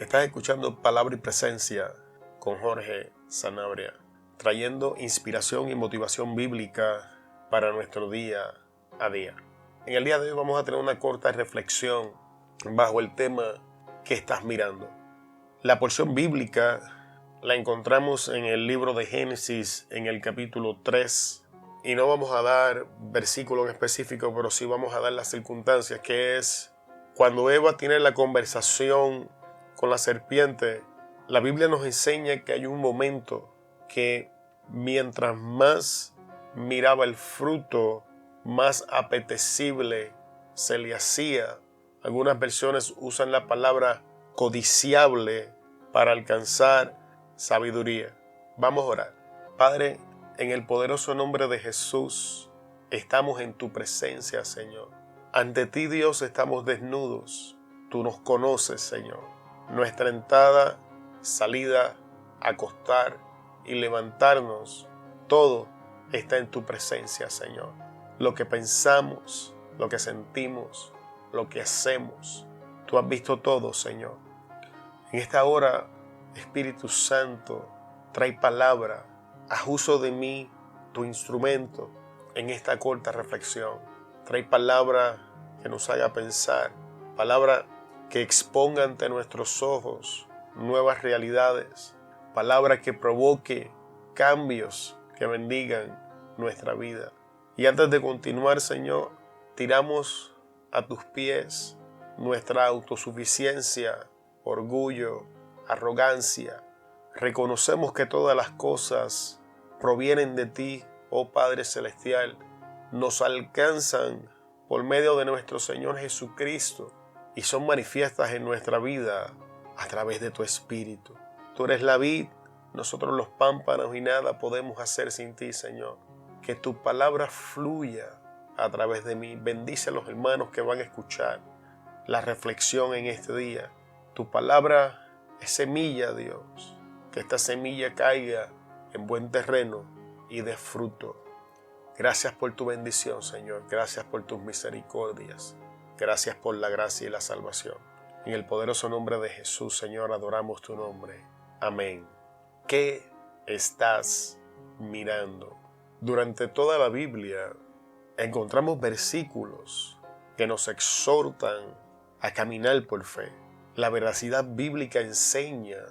Estás escuchando Palabra y Presencia con Jorge Sanabria, trayendo inspiración y motivación bíblica para nuestro día a día. En el día de hoy vamos a tener una corta reflexión bajo el tema ¿qué estás mirando? La porción bíblica la encontramos en el libro de Génesis en el capítulo 3 y no vamos a dar versículo en específico, pero sí vamos a dar las circunstancias, que es cuando Eva tiene la conversación con la serpiente. La Biblia nos enseña que hay un momento que mientras más miraba el fruto, más apetecible se le hacía. Algunas versiones usan la palabra codiciable para alcanzar sabiduría. Vamos a orar. Padre, en el poderoso nombre de Jesús, estamos en tu presencia, Señor. Ante ti, Dios, estamos desnudos. Tú nos conoces, Señor. Nuestra entrada, salida, acostar y levantarnos, todo está en tu presencia, Señor. Lo que pensamos, lo que sentimos, lo que hacemos, tú has visto todo, Señor. En esta hora, Espíritu Santo, trae palabra, haz uso de mí, tu instrumento, en esta corta reflexión. Trae palabra que nos haga pensar, palabra que exponga ante nuestros ojos nuevas realidades, palabra que provoque cambios que bendigan nuestra vida. Y antes de continuar, Señor, tiramos a tus pies nuestra autosuficiencia, orgullo, arrogancia. Reconocemos que todas las cosas provienen de ti, oh Padre Celestial, nos alcanzan por medio de nuestro Señor Jesucristo y son manifiestas en nuestra vida a través de tu Espíritu. Tú eres la vid, nosotros los pámpanos, y nada podemos hacer sin ti, Señor. Que tu palabra fluya a través de mí. Bendice a los hermanos que van a escuchar la reflexión en este día. Tu palabra es semilla, Dios. Que esta semilla caiga en buen terreno y dé fruto. Gracias por tu bendición, Señor. Gracias por tus misericordias. Gracias por la gracia y la salvación. En el poderoso nombre de Jesús, Señor, adoramos tu nombre. Amén. ¿Qué estás mirando? Durante toda la Biblia encontramos versículos que nos exhortan a caminar por fe. La veracidad bíblica enseña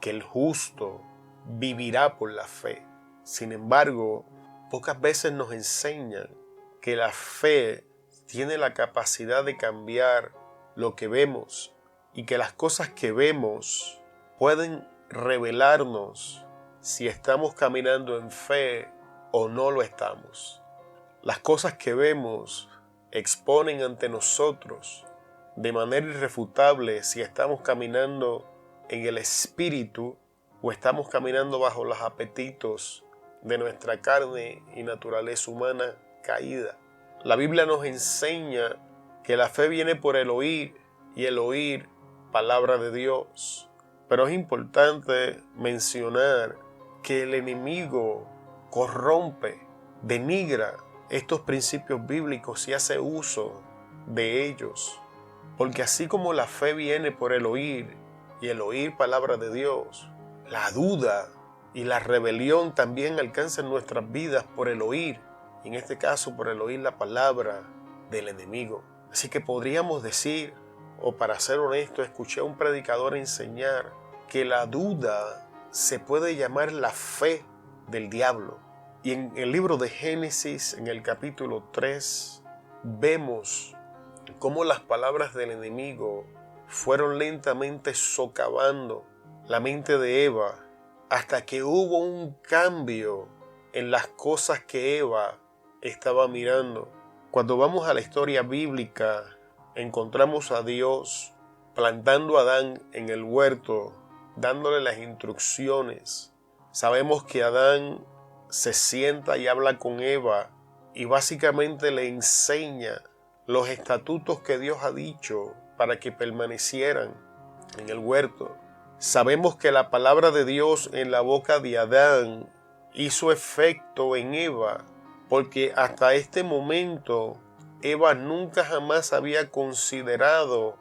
que el justo vivirá por la fe. Sin embargo, pocas veces nos enseñan que la fe tiene la capacidad de cambiar lo que vemos y que las cosas que vemos pueden revelarnos si estamos caminando en fe o no lo estamos. Las cosas que vemos exponen ante nosotros de manera irrefutable si estamos caminando en el Espíritu o estamos caminando bajo los apetitos de nuestra carne y naturaleza humana caída. La Biblia nos enseña que la fe viene por el oír y el oír palabra de Dios. Pero es importante mencionar que el enemigo corrompe, denigra estos principios bíblicos y hace uso de ellos. Porque así como la fe viene por el oír y el oír palabra de Dios, la duda y la rebelión también alcanzan nuestras vidas por el oír. En este caso, por el oír la palabra del enemigo. Así que podríamos decir, o para ser honesto, escuché a un predicador enseñar que la duda se puede llamar la fe del diablo. Y en el libro de Génesis, en el capítulo 3, vemos cómo las palabras del enemigo fueron lentamente socavando la mente de Eva hasta que hubo un cambio en las cosas que Eva estaba mirando. Cuando vamos a la historia bíblica, encontramos a Dios plantando a Adán en el huerto, dándole las instrucciones. Sabemos que Adán se sienta y habla con Eva y básicamente le enseña los estatutos que Dios ha dicho para que permanecieran en el huerto. Sabemos que la palabra de Dios en la boca de Adán hizo efecto en Eva, porque hasta este momento Eva nunca jamás había considerado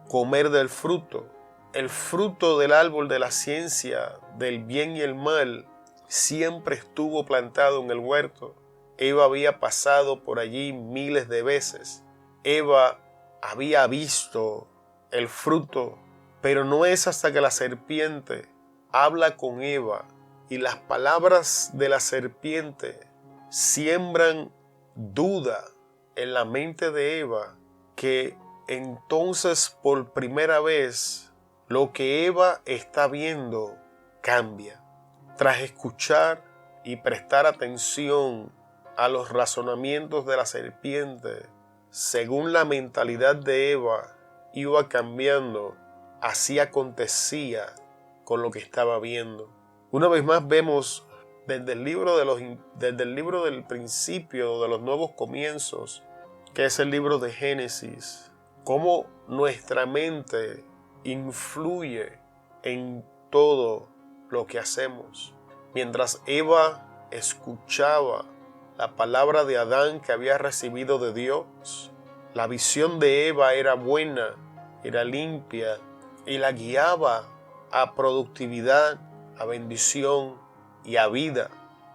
comer del fruto. el fruto del árbol de la ciencia del bien y el mal siempre estuvo plantado en el huerto. Eva había pasado por allí miles de veces. Eva había visto el fruto, pero no es hasta que la serpiente habla con Eva y las palabras de la serpiente siembran duda en la mente de Eva, que entonces por primera vez lo que Eva está viendo cambia. Tras escuchar y prestar atención a los razonamientos de la serpiente, según la mentalidad de Eva iba cambiando, así acontecía con lo que estaba viendo. Una vez más vemos desde el libro del principio, de los nuevos comienzos, que es el libro de Génesis, cómo nuestra mente influye en todo lo que hacemos. Mientras Eva escuchaba la palabra de Adán que había recibido de Dios, la visión de Eva era buena, era limpia y la guiaba a productividad, a bendición y a vida.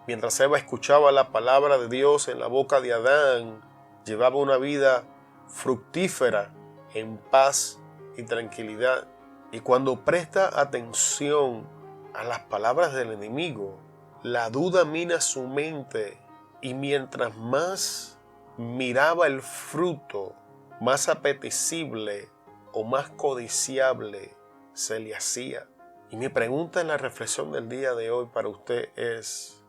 Mientras Eva escuchaba la palabra de Dios en la boca de Adán, llevaba una vida fructífera, en paz y tranquilidad. Y cuando presta atención a las palabras del enemigo, la duda mina su mente, y mientras más miraba el fruto, más apetecible o más codiciable se le hacía. Y mi pregunta en la reflexión del día de hoy para usted es: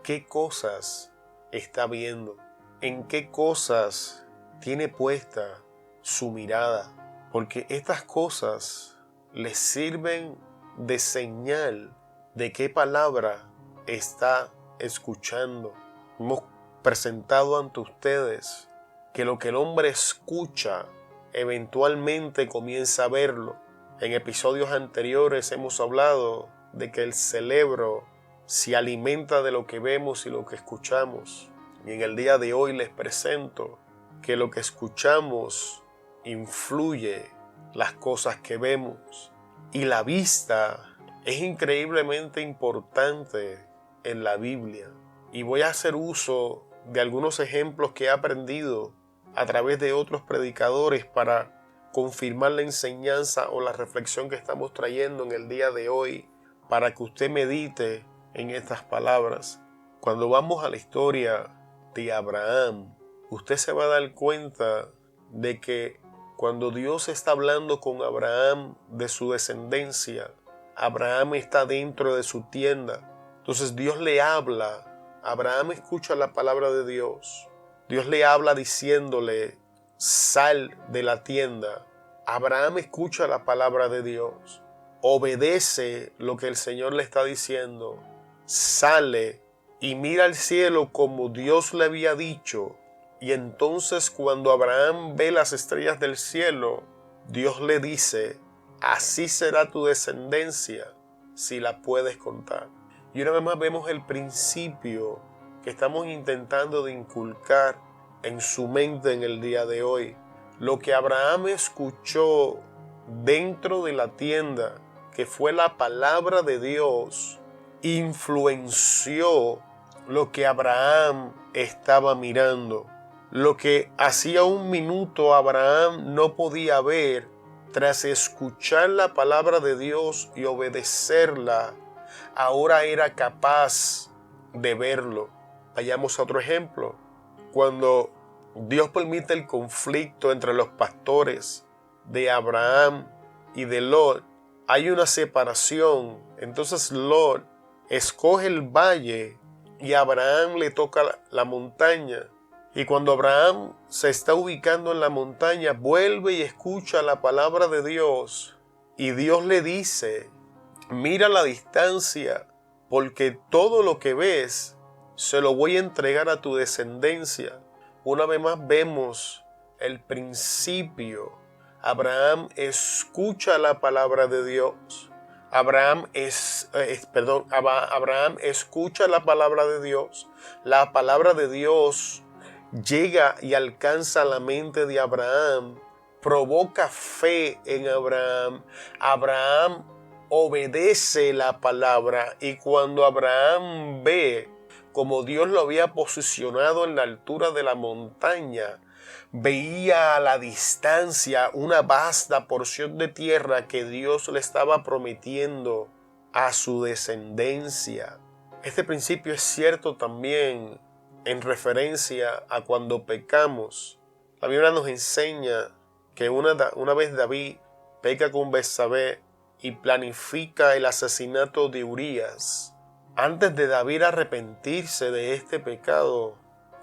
¿qué cosas está viendo? ¿En qué cosas tiene puesta su mirada? Porque estas cosas le sirven de señal de qué palabra está escuchando. Hemos presentado ante ustedes que lo que el hombre escucha eventualmente comienza a verlo. En episodios anteriores hemos hablado de que el cerebro se alimenta de lo que vemos y lo que escuchamos. Y en el día de hoy les presento que lo que escuchamos influye las cosas que vemos. Y la vista es increíblemente importante en la Biblia. Y voy a hacer uso de algunos ejemplos que he aprendido a través de otros predicadores para confirmar la enseñanza o la reflexión que estamos trayendo en el día de hoy, para que usted medite en estas palabras. Cuando vamos a la historia de Abraham, usted se va a dar cuenta de que cuando Dios está hablando con Abraham de su descendencia, Abraham está dentro de su tienda. Entonces Dios le habla, Abraham escucha la palabra de Dios. Dios le habla diciéndole: sal de la tienda. Abraham escucha la palabra de Dios, obedece lo que el Señor le está diciendo, sale y mira al cielo como Dios le había dicho. Y entonces cuando Abraham ve las estrellas del cielo, Dios le dice: así será tu descendencia si la puedes contar. Y una vez más vemos el principio que estamos intentando de inculcar en su mente en el día de hoy. Lo que Abraham escuchó dentro de la tienda, que fue la palabra de Dios, influenció lo que Abraham estaba mirando. Lo que hacía un minuto Abraham no podía ver, tras escuchar la palabra de Dios y obedecerla, ahora era capaz de verlo. Vayamos a otro ejemplo. Cuando Dios permite el conflicto entre los pastores de Abraham y de Lot, hay una separación. Entonces Lot escoge el valle y a Abraham le toca la montaña. Y cuando Abraham se está ubicando en la montaña, vuelve y escucha la palabra de Dios. Y Dios le dice: mira la distancia, porque todo lo que ves se lo voy a entregar a tu descendencia. Una vez más vemos el principio. Abraham escucha la palabra de Dios. Abraham escucha la palabra de Dios. La palabra de Dios llega y alcanza la mente de Abraham, provoca fe en Abraham. Abraham obedece la palabra, y cuando Abraham ve como Dios lo había posicionado en la altura de la montaña, veía a la distancia una vasta porción de tierra que Dios le estaba prometiendo a su descendencia. Este principio es cierto también en referencia a cuando pecamos. La Biblia nos enseña que una vez David peca con Betsabé y planifica el asesinato de Urías. Antes de David arrepentirse de este pecado,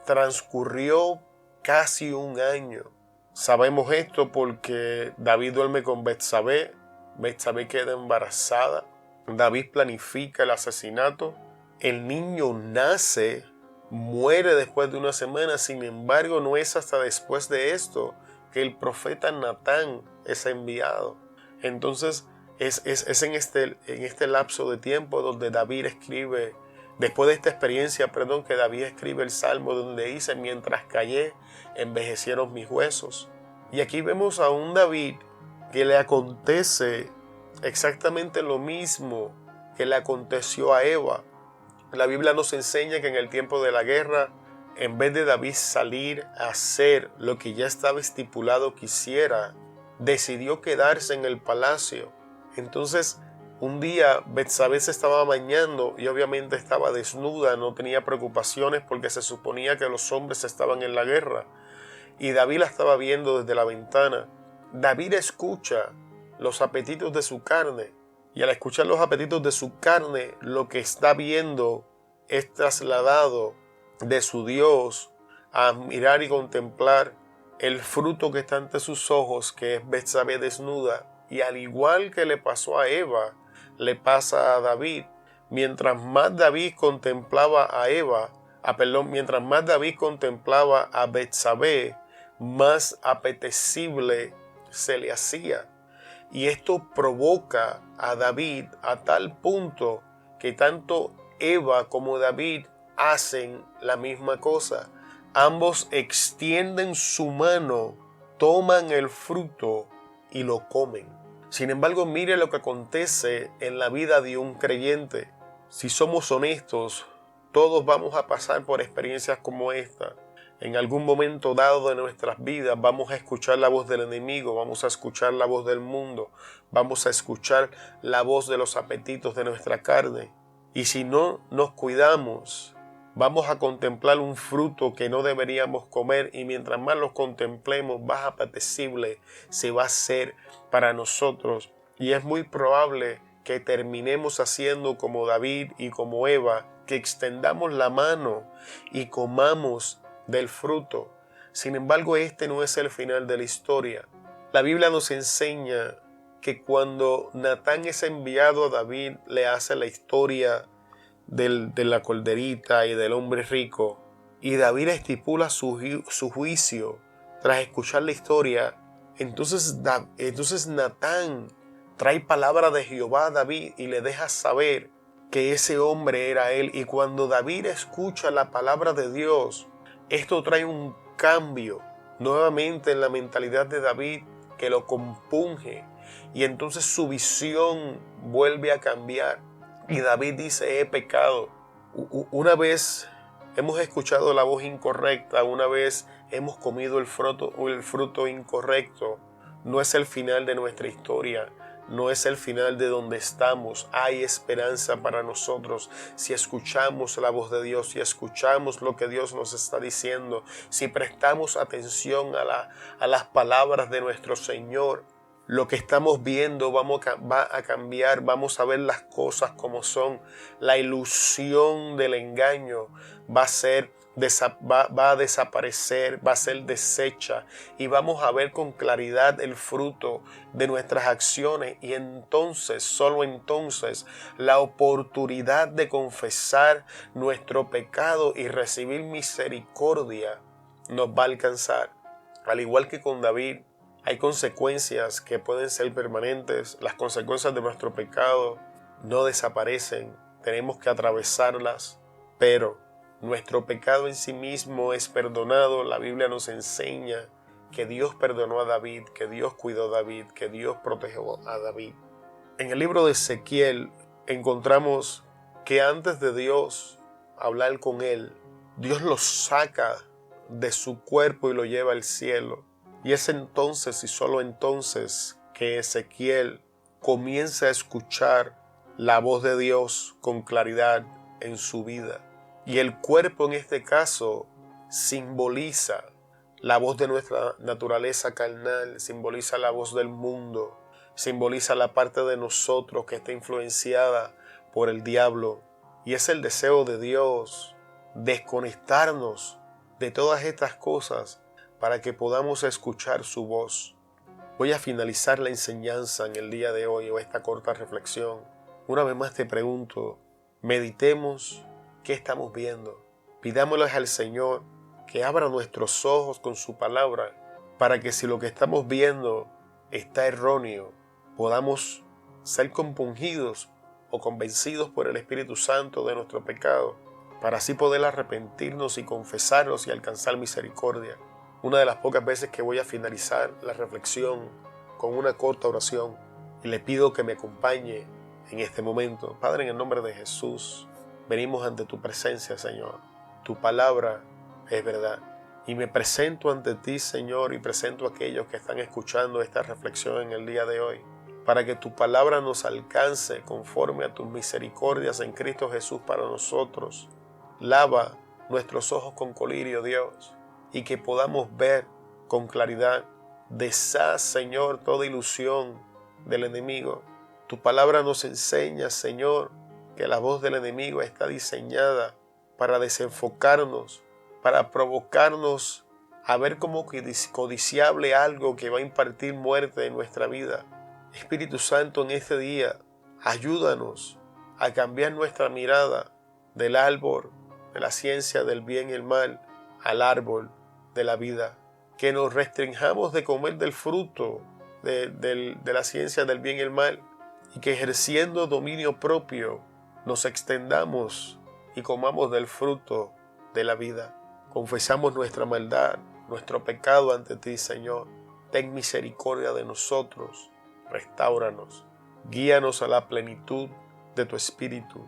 transcurrió casi un año. Sabemos esto porque David duerme con Betsabé. Betsabé queda embarazada. David planifica el asesinato. El niño nace, muere después de una semana. Sin embargo, no es hasta después de esto que el profeta Natán es enviado. Entonces, es en este lapso de tiempo donde David escribe, después de esta experiencia, que David escribe el Salmo donde dice: mientras callé, envejecieron mis huesos. Y aquí vemos a un David que le acontece exactamente lo mismo que le aconteció a Eva. La Biblia nos enseña que en el tiempo de la guerra, en vez de David salir a hacer lo que ya estaba estipulado que hiciera, decidió quedarse en el palacio. Entonces, un día Betsabé se estaba bañando y obviamente estaba desnuda, no tenía preocupaciones porque se suponía que los hombres estaban en la guerra. Y David la estaba viendo desde la ventana. David escucha los apetitos de su carne, y al escuchar los apetitos de su carne, lo que está viendo es trasladado de su Dios a mirar y contemplar el fruto que está ante sus ojos, que es Betsabé desnuda. Y al igual que le pasó a Eva, le pasa a David. Mientras más David contemplaba mientras más David contemplaba a Betsabé, más apetecible se le hacía. Y esto provoca a David a tal punto que tanto Eva como David hacen la misma cosa. Ambos extienden su mano, toman el fruto y lo comen. Sin embargo, mire lo que acontece en la vida de un creyente. Si somos honestos, todos vamos a pasar por experiencias como esta. En algún momento dado de nuestras vidas vamos a escuchar la voz del enemigo, vamos a escuchar la voz del mundo, vamos a escuchar la voz de los apetitos de nuestra carne. Y si no nos cuidamos, vamos a contemplar un fruto que no deberíamos comer, y mientras más lo contemplemos, más apetecible se va a hacer para nosotros. Y es muy probable que terminemos haciendo como David y como Eva, que extendamos la mano y comamos del fruto. Sin embargo, este no es el final de la historia. La Biblia nos enseña que cuando Natán es enviado a David, le hace la historia de la corderita y del hombre rico, y David estipula su juicio tras escuchar la historia. Entonces Natán trae palabra de Jehová a David y le deja saber que ese hombre era él. Y cuando David escucha la palabra de Dios, esto trae un cambio nuevamente en la mentalidad de David que lo compunge, y entonces su visión vuelve a cambiar. Y David dice: he pecado. Una vez hemos escuchado la voz incorrecta, una vez hemos comido el fruto incorrecto. No es el final de nuestra historia, no es el final de donde estamos. Hay esperanza para nosotros si escuchamos la voz de Dios, si escuchamos lo que Dios nos está diciendo, si prestamos atención a las palabras de nuestro Señor. Lo que estamos viendo va a cambiar, vamos a ver las cosas como son. La ilusión del engaño va a desaparecer, va a ser deshecha, y vamos a ver con claridad el fruto de nuestras acciones. Y entonces, solo entonces, la oportunidad de confesar nuestro pecado y recibir misericordia nos va a alcanzar. Al igual que con David, hay consecuencias que pueden ser permanentes. Las consecuencias de nuestro pecado no desaparecen, tenemos que atravesarlas, pero nuestro pecado en sí mismo es perdonado. La Biblia nos enseña que Dios perdonó a David, que Dios cuidó a David, que Dios protegió a David. En el libro de Ezequiel encontramos que antes de Dios hablar con él, Dios lo saca de su cuerpo y lo lleva al cielo. Y es entonces y solo entonces que Ezequiel comienza a escuchar la voz de Dios con claridad en su vida. Y el cuerpo en este caso simboliza la voz de nuestra naturaleza carnal, simboliza la voz del mundo, simboliza la parte de nosotros que está influenciada por el diablo. Y es el deseo de Dios desconectarnos de todas estas cosas para que podamos escuchar su voz. Voy a finalizar la enseñanza en el día de hoy o esta corta reflexión. Una vez más te pregunto, meditemos qué estamos viendo. Pidámosle al Señor que abra nuestros ojos con su palabra para que si lo que estamos viendo está erróneo, podamos ser compungidos o convencidos por el Espíritu Santo de nuestro pecado, para así poder arrepentirnos y confesarnos y alcanzar misericordia. Una de las pocas veces que voy a finalizar la reflexión con una corta oración y le pido que me acompañe en este momento. Padre, en el nombre de Jesús, venimos ante tu presencia, Señor. Tu palabra es verdad. Y me presento ante ti, Señor, y presento a aquellos que están escuchando esta reflexión en el día de hoy, para que tu palabra nos alcance conforme a tus misericordias en Cristo Jesús para nosotros. Lava nuestros ojos con colirio, Dios, y que podamos ver con claridad. Deshaz, Señor, toda ilusión del enemigo. Tu palabra nos enseña, Señor, que la voz del enemigo está diseñada para desenfocarnos, para provocarnos a ver como codiciable algo que va a impartir muerte en nuestra vida. Espíritu Santo, en este día, ayúdanos a cambiar nuestra mirada del árbol de la ciencia del bien y el mal al árbol de la vida. Que nos restringamos de comer del fruto de la ciencia del bien y el mal, y que ejerciendo dominio propio nos extendamos y comamos del fruto de la vida. Confesamos nuestra maldad, nuestro pecado ante ti, Señor. Ten misericordia de nosotros, restáuranos, guíanos a la plenitud de tu Espíritu,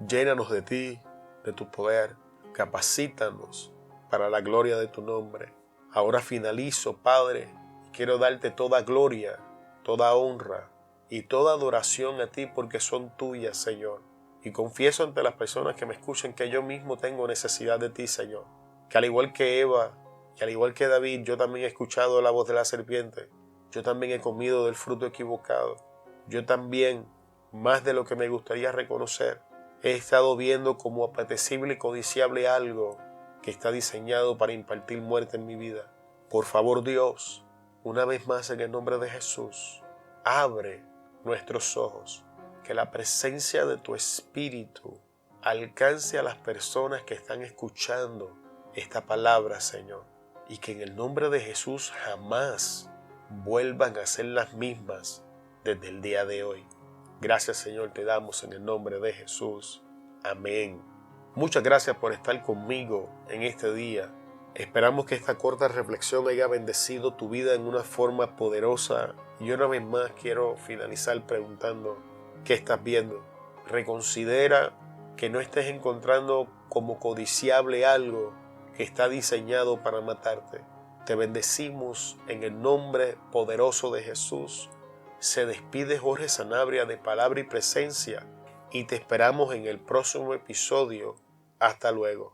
llénanos de ti, de tu poder, capacítanos para la gloria de tu nombre. Ahora finalizo, Padre, y quiero darte toda gloria, toda honra y toda adoración a ti porque son tuyas, Señor. Y confieso ante las personas que me escuchen que yo mismo tengo necesidad de ti, Señor. Que al igual que Eva y al igual que David, yo también he escuchado la voz de la serpiente. Yo también he comido del fruto equivocado. Yo también, más de lo que me gustaría reconocer, he estado viendo como apetecible y codiciable algo que está diseñado para impartir muerte en mi vida. Por favor, Dios, una vez más en el nombre de Jesús, abre nuestros ojos. Que la presencia de tu Espíritu alcance a las personas que están escuchando esta palabra, Señor. Y que en el nombre de Jesús jamás vuelvan a ser las mismas desde el día de hoy. Gracias, Señor, te damos en el nombre de Jesús. Amén. Muchas gracias por estar conmigo en este día. Esperamos que esta corta reflexión haya bendecido tu vida en una forma poderosa. Y una vez más quiero finalizar preguntando, ¿qué estás viendo? Reconsidera que no estés encontrando como codiciable algo que está diseñado para matarte. Te bendecimos en el nombre poderoso de Jesús. Se despide Jorge Sanabria de Palabra y Presencia y te esperamos en el próximo episodio. Hasta luego.